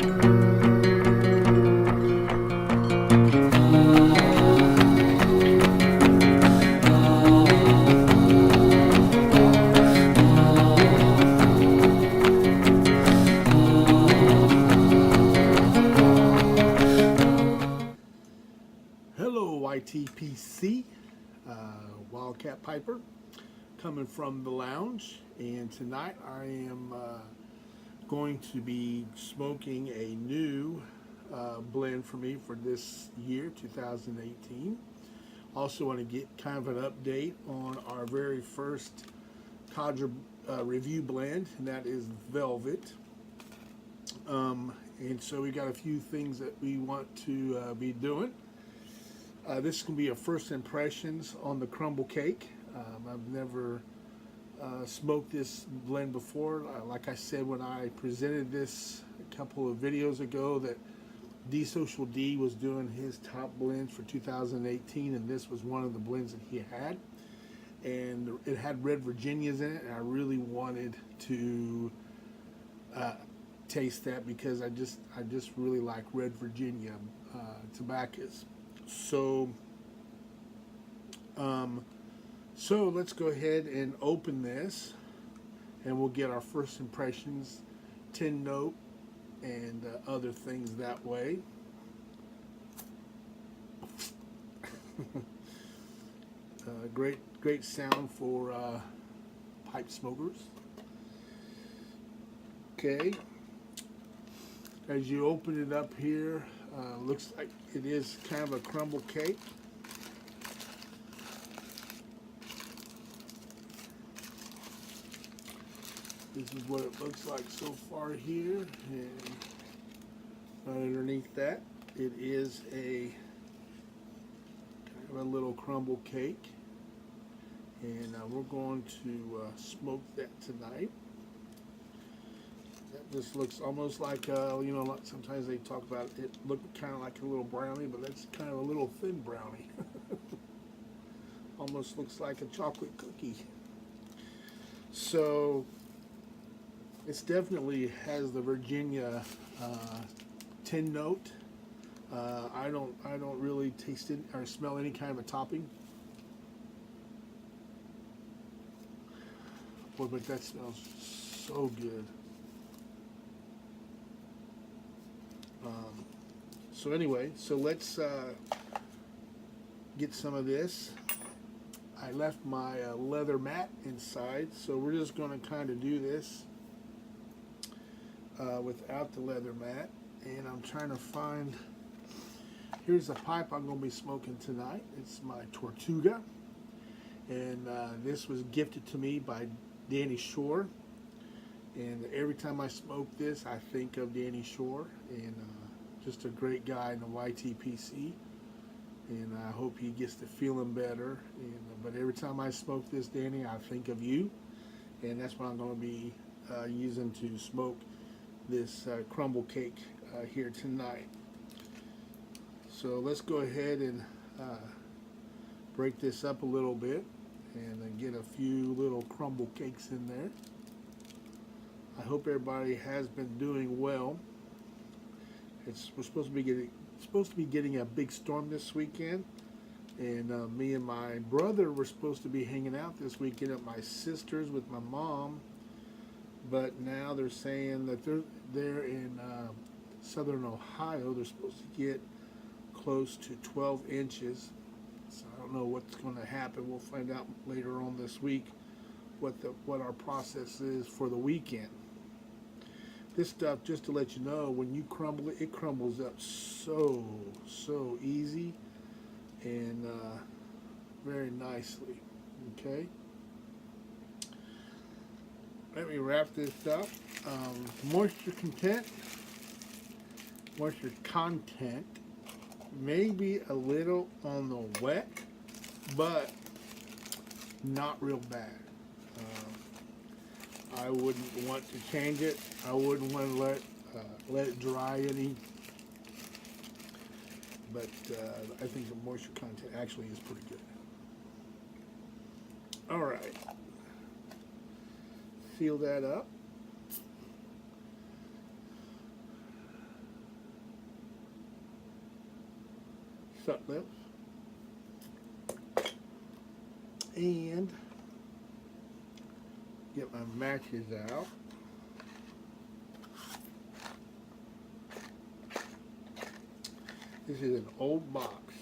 Hello, YTPC, Wildcat Piper, coming from the lounge, and tonight I am going to be smoking a new blend for me for this year, 2018. Also want to get kind of an update on our very first Codger review blend, and that is Velvet. And so we got a few things that we want to be doing. This can be a first impressions on the Krumble Kake. I've never smoked this blend before. Like I said when I presented this a couple of videos ago, that D Social D was doing his top blends for 2018, and this was one of the blends that he had. And it had red Virginias in it, and I really wanted to taste that because I just really like red Virginia tobaccos. So let's go ahead and open this, and we'll get our first impressions, 10 note, and other things that way. Great sound for pipe smokers. Okay, as you open it up here, looks like it is kind of a crumble cake. This is what it looks like so far here, and right underneath that, it is a kind of a little crumble cake, and we're going to smoke that tonight. That just looks almost like, you know, sometimes they talk about it look kind of like a little brownie, but that's kind of a little thin brownie. Almost looks like a chocolate cookie. So it's definitely has the Virginia 10 note. I don't really taste it or smell any kind of a topping. Boy, but that smells so good. So anyway, so let's get some of this. I left my leather mat inside, so we're just going to kind of do this without the leather mat. And I'm trying to find, here's the pipe I'm going to be smoking tonight. It's my Tortuga, and this was gifted to me by Danny Shore. And every time I smoke this, I think of Danny Shore, and just a great guy in the YTPC. And I hope he gets to feeling better. And but every time I smoke this, Danny, I think of you, and that's what I'm going to be using to smoke this crumble cake here tonight. So let's go ahead and break this up a little bit and get a few little crumble cakes in there. I hope everybody has been doing well. We're supposed to be getting a big storm this weekend, and me and my brother were supposed to be hanging out this weekend at my sister's with my mom, but now they're saying that they're in southern Ohio. They're supposed to get close to 12 inches. So I don't know what's going to happen. We'll find out later on this week what our process is for the weekend. This stuff, just to let you know, when you crumble it, it crumbles up so easy and very nicely. Okay, let me wrap this up. Moisture content may be a little on the wet, but not real bad. I wouldn't want to change it. I wouldn't want to let it dry any. But I think the moisture content actually is pretty good. All right. Seal that up. succulents. And get my matches out. This is an old box.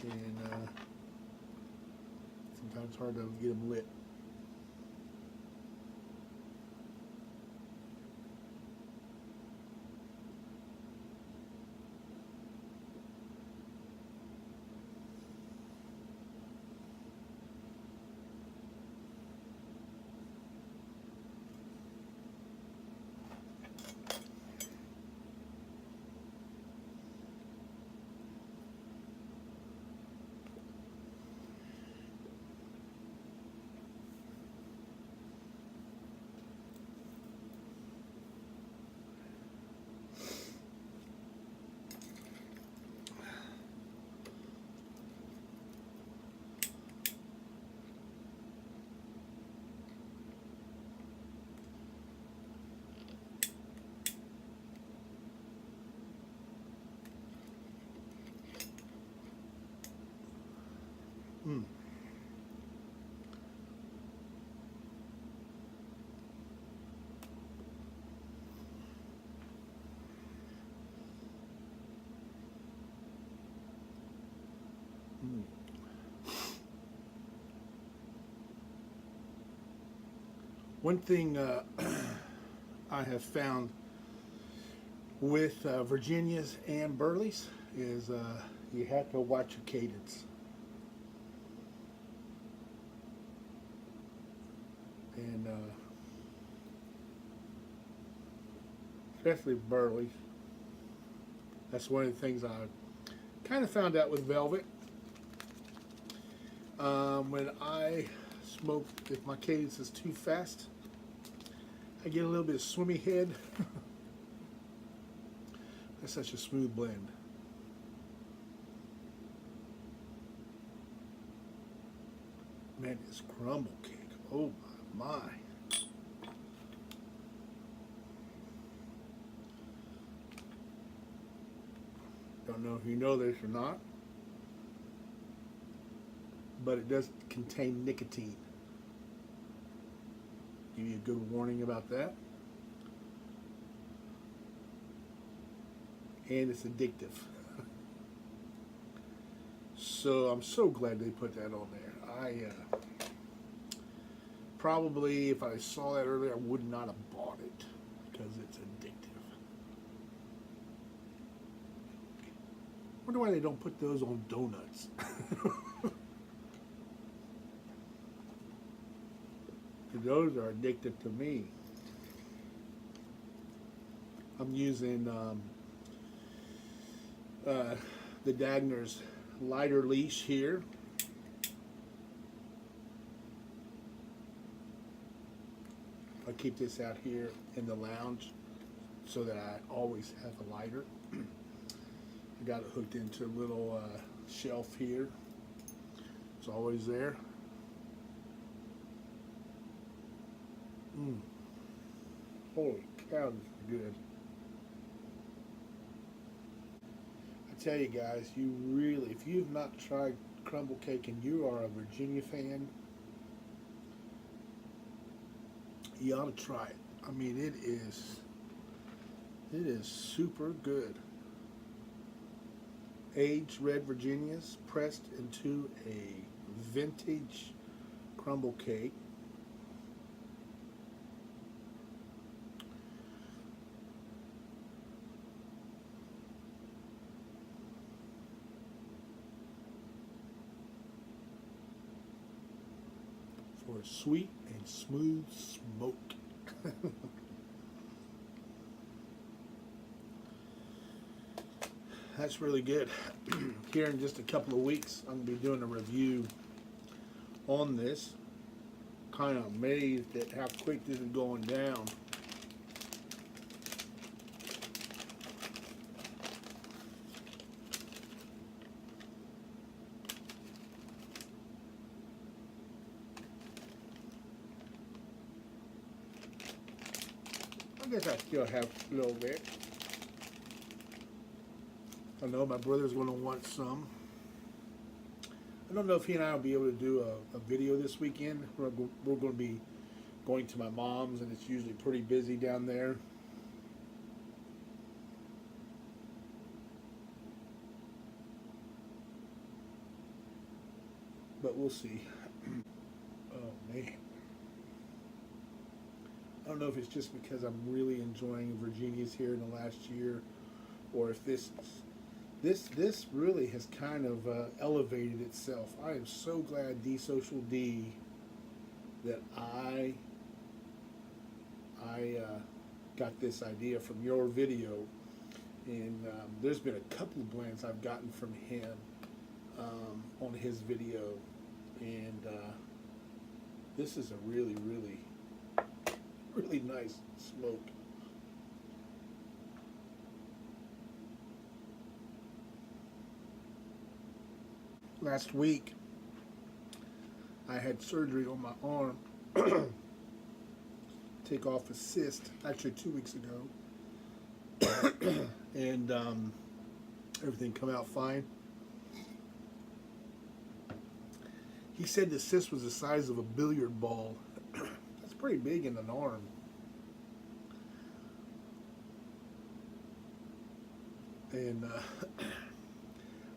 And sometimes it's hard to get them lit. Mm. Mm. One thing I have found with Virginias and Burleys is you have to watch your cadence. And especially Burleys. That's one of the things I kind of found out with Velvet. When I smoke, if my cadence is too fast, I get a little bit of swimmy head. That's such a smooth blend. Man, this Krumble Kake, oh my. Don't know if you know this or not, but it does contain nicotine. Give you a good warning about that. And it's addictive. So I'm so glad they put that on there. I probably, if I saw that earlier, I would not have bought it because it's addictive. Wonder why they don't put those on donuts. Those are addictive to me. I'm using the Dagner's lighter leash here. I keep this out here in the lounge so that I always have a lighter. I got it hooked into a little shelf here. It's always there. Holy cow, this is good. I tell you guys, you really, if you've not tried Krumble Kake and you are a Virginia fan, you ought to try it. I mean, it is super good. Aged red Virginias pressed into a vintage Krumble Kake. For a sweet and smooth smoke. That's really good. Here in just a couple of weeks, I'm going to be doing a review on this. Kind of amazed at how quick this is going down. I guess I still have a little bit. I know my brother's going to want some. I don't know if he and I will be able to do a video this weekend. We're going to be going to my mom's, and it's usually pretty busy down there. But we'll see. Oh, man. I don't know if it's just because I'm really enjoying Virginia's here in the last year, or if this really has kind of elevated itself. I am so glad D Social D that I got this idea from your video, and there's been a couple of blends I've gotten from him on his video, and this is a really nice smoke. Last week I had surgery on my arm, take off a cyst, actually 2 weeks ago, and everything come out fine. He said the cyst was the size of a billiard ball. That's pretty big in an arm. And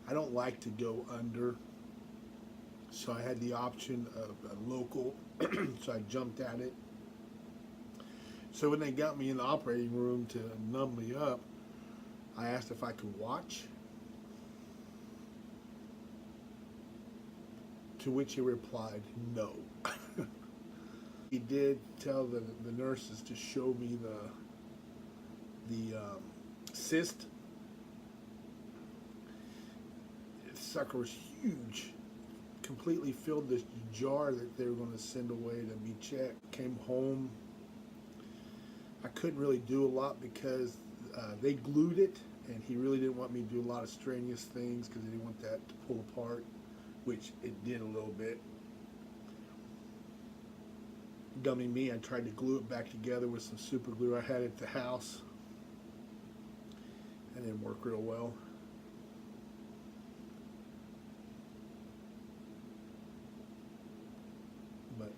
I don't like to go under, so I had the option of a local, so I jumped at it. So when they got me in the operating room to numb me up, I asked if I could watch, to which he replied, no. He did tell the nurses to show me the cyst. The sucker was huge. Completely filled this jar that they were going to send away to be checked. Came home. I couldn't really do a lot because they glued it, and he really didn't want me to do a lot of strenuous things because he didn't want that to pull apart, which it did a little bit. Dummy me, I tried to glue it back together with some super glue I had at the house. That didn't work real well. But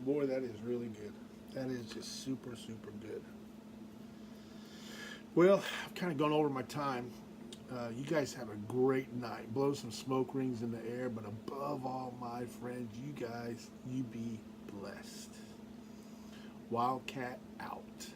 boy, that is really good. That is just super good. Well, I've kind of gone over my time. You guys have a great night. Blow some smoke rings in the air, but above all, my friends, you guys, you be blessed. Wildcat out.